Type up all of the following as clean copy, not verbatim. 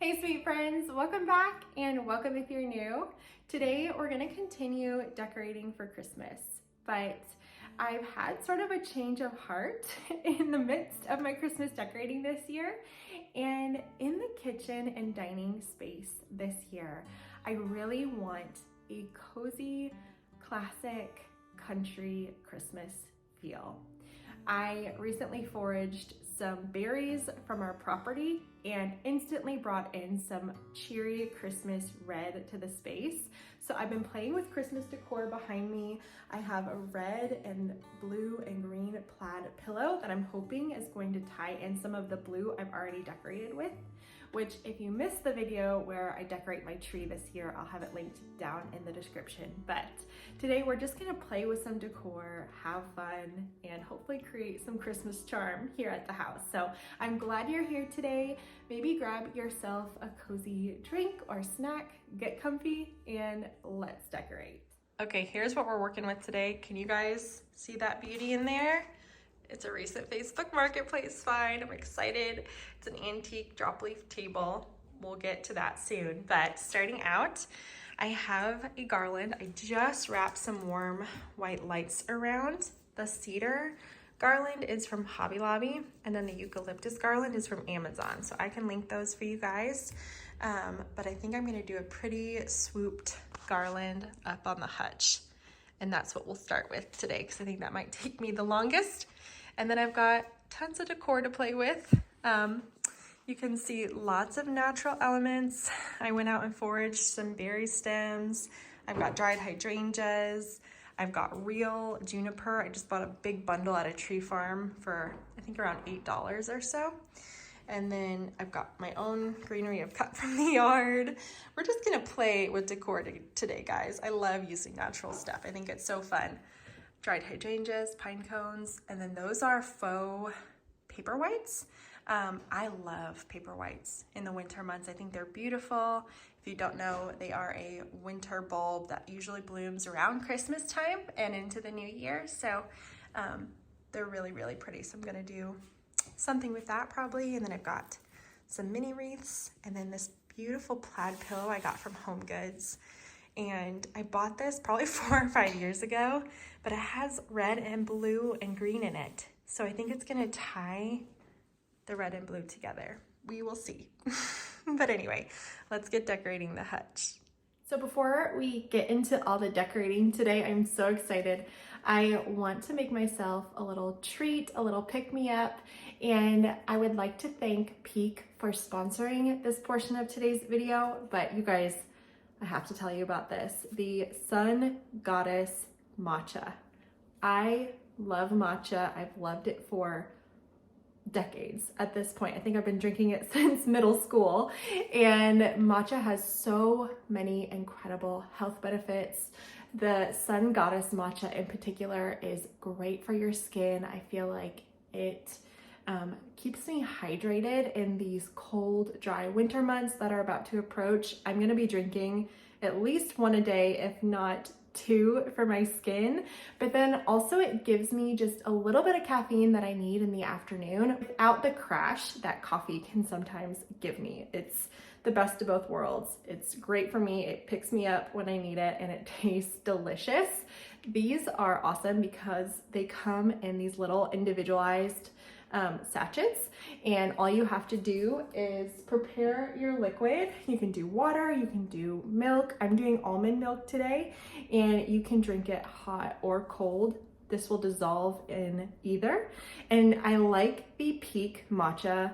Hey sweet friends, welcome back and welcome if you're new. Today we're gonna continue decorating for Christmas, but I've had sort of a change of heart in the midst of my Christmas decorating this year. And in the kitchen and dining space this year, I really want a cozy, classic country Christmas feel. I recently foraged some berries from our property and instantly brought in some cheery Christmas red to the space. So I've been playing with Christmas decor behind me. I have a red and blue and green plaid pillow that I'm hoping is going to tie in some of the blue I've already decorated with, which if you missed the video where I decorate my tree this year, I'll have it linked down in the description. But today we're just gonna play with some decor, have fun, and hopefully create some Christmas charm here at the house. So I'm glad you're here today. Maybe grab yourself a cozy drink or snack, get comfy, and let's decorate. Okay, here's what we're working with today. Can you guys see that beauty in there? It's a recent Facebook Marketplace find. I'm excited. It's an antique drop leaf table. We'll get to that soon. But starting out, I have a garland. I just wrapped some warm white lights around. The cedar garland is from Hobby Lobby, and then the eucalyptus garland is from Amazon. So I can link those for you guys. But I think I'm gonna do a pretty swooped garland up on the hutch. And that's what we'll start with today, because I think that might take me the longest. And then I've got tons of decor to play with. You can see lots of natural elements. I went out and foraged some berry stems. I've got dried hydrangeas. I've got real juniper. I just bought a big bundle at a tree farm for I think around $8 or so. And then I've got my own greenery I've cut from the yard. We're just gonna play with decor today, guys. I love using natural stuff. I think it's so fun. Dried hydrangeas, pine cones, and then those are faux paper whites. I love paper whites in the winter months. I think they're beautiful. If you don't know, they are a winter bulb that usually blooms around Christmas time and into the new year. So they're really, really pretty. So I'm gonna do something with that probably. And then I've got some mini wreaths and then this beautiful plaid pillow I got from Home Goods. And I bought this probably 4 or 5 years ago, but it has red and blue and green in it. So I think it's gonna tie the red and blue together. We will see. But anyway, let's get decorating the hutch. So before we get into all the decorating today, I'm so excited. I want to make myself a little treat, a little pick-me-up, and I would like to thank Peak for sponsoring this portion of today's video, but you guys, I have to tell you about this. The Sun Goddess Matcha. I love matcha. I've loved it for decades at this point. I think I've been drinking it since middle school, and matcha has so many incredible health benefits. The Sun Goddess Matcha in particular is great for your skin. I feel like it keeps me hydrated in these cold, dry winter months that are about to approach. I'm gonna be drinking at least 1 a day, if not 2 for my skin, but then also it gives me just a little bit of caffeine that I need in the afternoon without the crash that coffee can sometimes give me. It's the best of both worlds. It's great for me. It picks me up when I need it and it tastes delicious. These are awesome because they come in these little individualized sachets, and all you have to do is prepare your liquid. You can do water, you can do milk. I'm doing almond milk today, and you can drink it hot or cold. This will dissolve in either. And I like the Peak matcha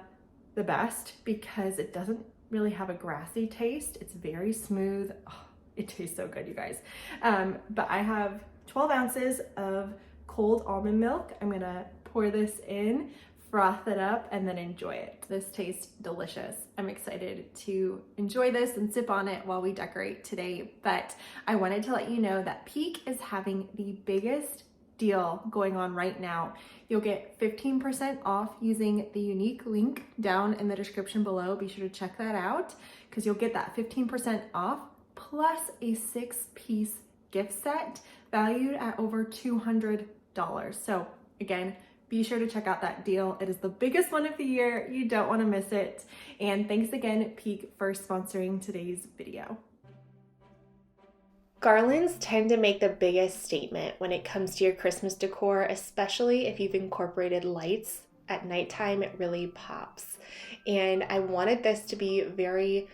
the best because it doesn't really have a grassy taste. It's very smooth. Oh, it tastes so good, you guys. But I have 12 ounces of cold almond milk. I'm gonna pour this in, froth it up, and then enjoy it. This tastes delicious. I'm excited to enjoy this and sip on it while we decorate today. But I wanted to let you know that Peak is having the biggest deal going on right now. You'll get 15% off using the unique link down in the description below. Be sure to check that out because you'll get that 15% off plus a 6-piece gift set valued at over $200. So again, be sure to check out that deal. It is the biggest one of the year. You don't want to miss it. And thanks again, Peak, for sponsoring today's video. Garlands tend to make the biggest statement when it comes to your Christmas decor, especially if you've incorporated lights. At nighttime, it really pops. And I wanted this to be very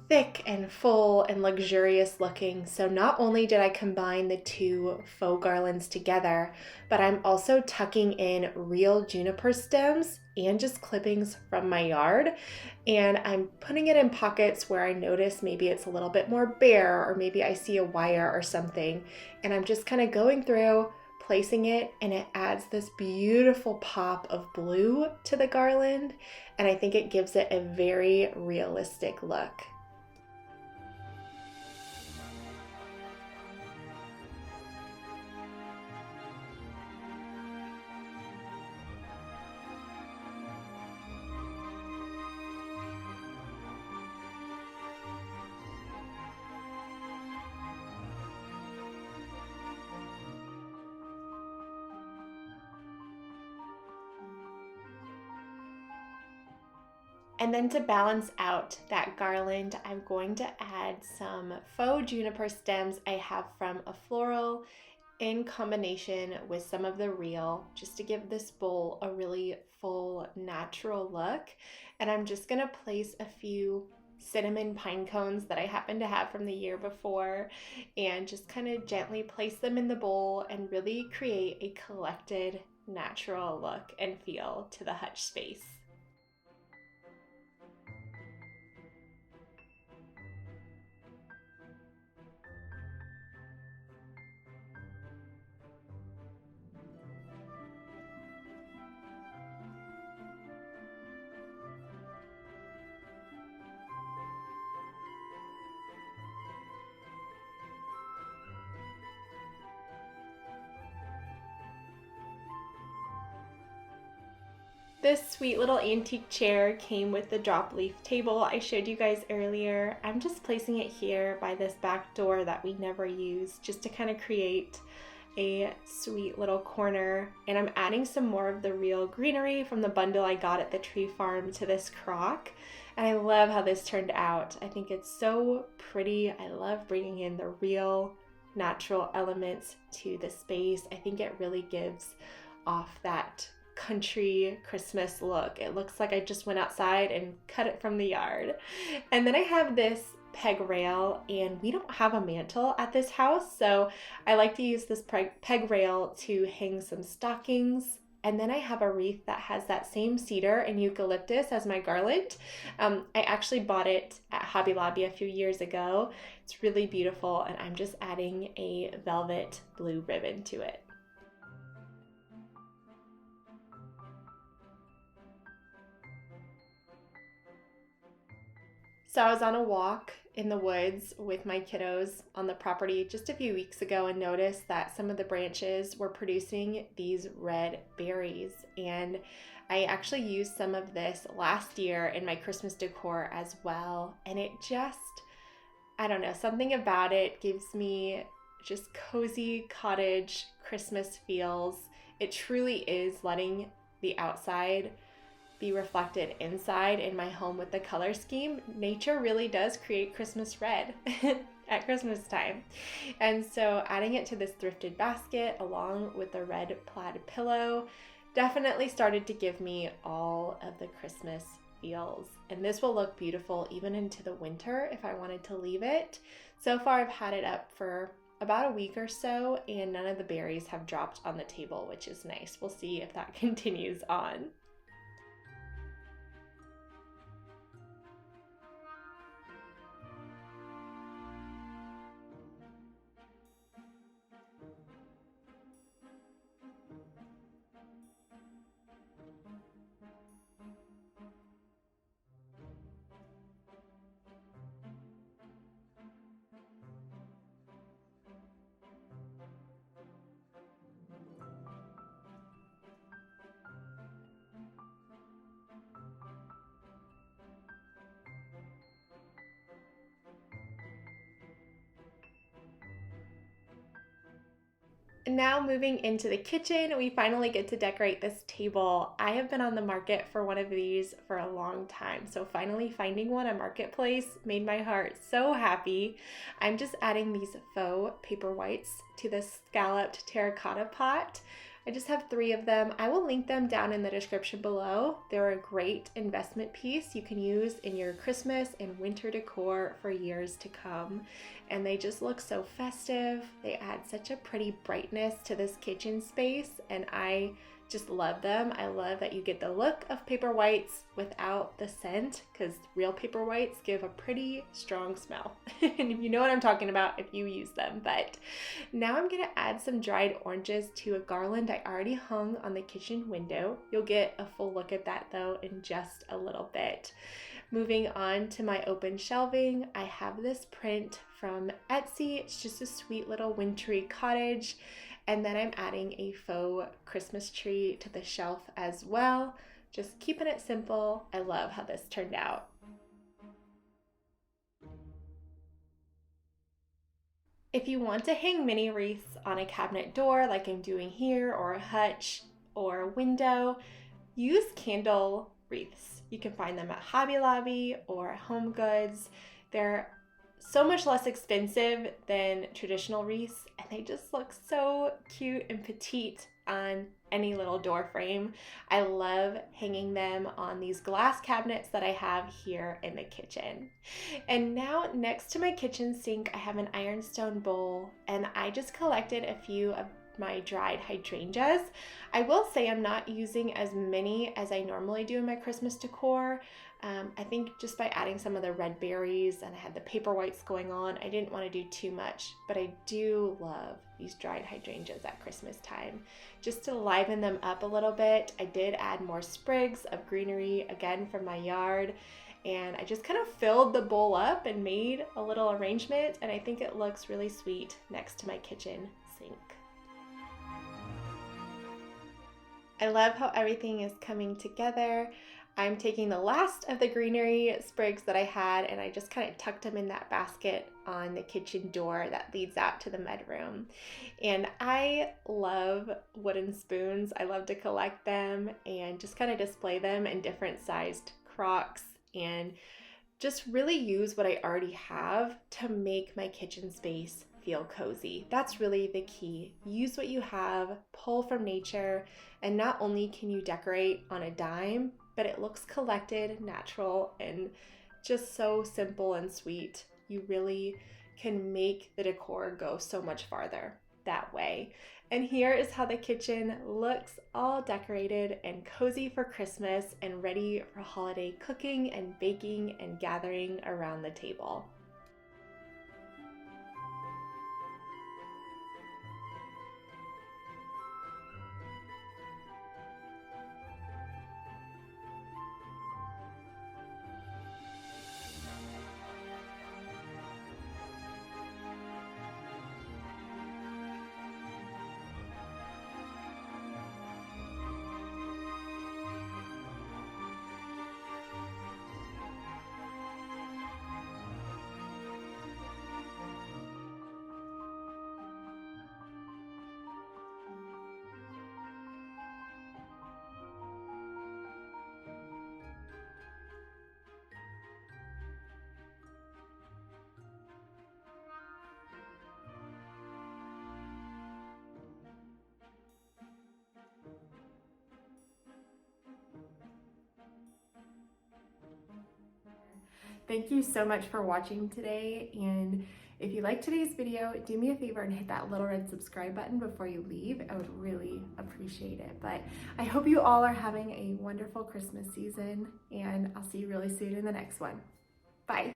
thick and full and luxurious looking. So not only did I combine the two faux garlands together, but I'm also tucking in real juniper stems and just clippings from my yard. And I'm putting it in pockets where I notice maybe it's a little bit more bare, or maybe I see a wire or something. And I'm just kind of going through, placing it, and it adds this beautiful pop of blue to the garland. And I think it gives it a very realistic look. And then to balance out that garland, I'm going to add some faux juniper stems I have from a floral in combination with some of the real, just to give this bowl a really full, natural look. And I'm just gonna place a few cinnamon pine cones that I happen to have from the year before, and just kind of gently place them in the bowl and really create a collected, natural look and feel to the hutch space. This sweet little antique chair came with the drop leaf table I showed you guys earlier. I'm just placing it here by this back door that we never use, just to kind of create a sweet little corner. And I'm adding some more of the real greenery from the bundle I got at the tree farm to this crock. And I love how this turned out. I think it's so pretty. I love bringing in the real natural elements to the space. I think it really gives off that country Christmas look. It looks like I just went outside and cut it from the yard. And then I have this peg rail, and we don't have a mantle at this house, so I like to use this peg rail to hang some stockings. And then I have a wreath that has that same cedar and eucalyptus as my garland. I actually bought it at Hobby Lobby a few years ago. It's really beautiful, and I'm just adding a velvet blue ribbon to it. So I was on a walk in the woods with my kiddos on the property just a few weeks ago and noticed that some of the branches were producing these red berries. And I actually used some of this last year in my Christmas decor as well. And it just, I don't know, something about it gives me just cozy cottage Christmas feels. It truly is letting the outside be reflected inside in my home with the color scheme. Nature really does create Christmas red at Christmas time. And so adding it to this thrifted basket along with the red plaid pillow definitely started to give me all of the Christmas feels. And this will look beautiful even into the winter if I wanted to leave it. So far I've had it up for about a week or so, and none of the berries have dropped on the table, which is nice. We'll see if that continues on. Now moving into the kitchen, we finally get to decorate this table. I have been on the market for one of these for a long time, so finally finding one on Marketplace made my heart so happy. I'm just adding these faux paper whites to the scalloped terracotta pot. I just have 3 of them. I will link them down in the description below. They're a great investment piece you can use in your Christmas and winter decor for years to come. And they just look so festive. They add such a pretty brightness to this kitchen space, and I just love them. I love that you get the look of paper whites without the scent, because real paper whites give a pretty strong smell. And you know what I'm talking about if you use them. But now I'm gonna add some dried oranges to a garland I already hung on the kitchen window. You'll get a full look at that though in just a little bit. Moving on to my open shelving, I have this print from Etsy. It's just a sweet little wintry cottage. And then I'm adding a faux Christmas tree to the shelf as well. Just keeping it simple. I love how this turned out. If you want to hang mini wreaths on a cabinet door like I'm doing here, or a hutch or a window, use candle wreaths. You can find them at Hobby Lobby or Home Goods. They're so much less expensive than traditional wreaths, and they just look so cute and petite on any little door frame. I love hanging them on these glass cabinets that I have here in the kitchen. And now next to my kitchen sink, I have an ironstone bowl, and I just collected a few of my dried hydrangeas. I will say I'm not using as many as I normally do in my Christmas decor. I think just by adding some of the red berries, and I had the paper whites going on, I didn't want to do too much, but I do love these dried hydrangeas at Christmas time. Just to liven them up a little bit, I did add more sprigs of greenery, again from my yard, and I just kind of filled the bowl up and made a little arrangement, and I think it looks really sweet next to my kitchen sink. I love how everything is coming together. I'm taking the last of the greenery sprigs that I had, and I just kind of tucked them in that basket on the kitchen door that leads out to the mudroom. And I love wooden spoons. I love to collect them and just kind of display them in different sized crocks, and just really use what I already have to make my kitchen space feel cozy. That's really the key. Use what you have, pull from nature, and not only can you decorate on a dime, but it looks collected, natural, and just so simple and sweet. You really can make the decor go so much farther that way. And here is how the kitchen looks, all decorated and cozy for Christmas and ready for holiday cooking and baking and gathering around the table. Thank you so much for watching today, and if you liked today's video, do me a favor and hit that little red subscribe button before you leave. I would really appreciate it. But I hope you all are having a wonderful Christmas season, and I'll see you really soon in the next one. Bye.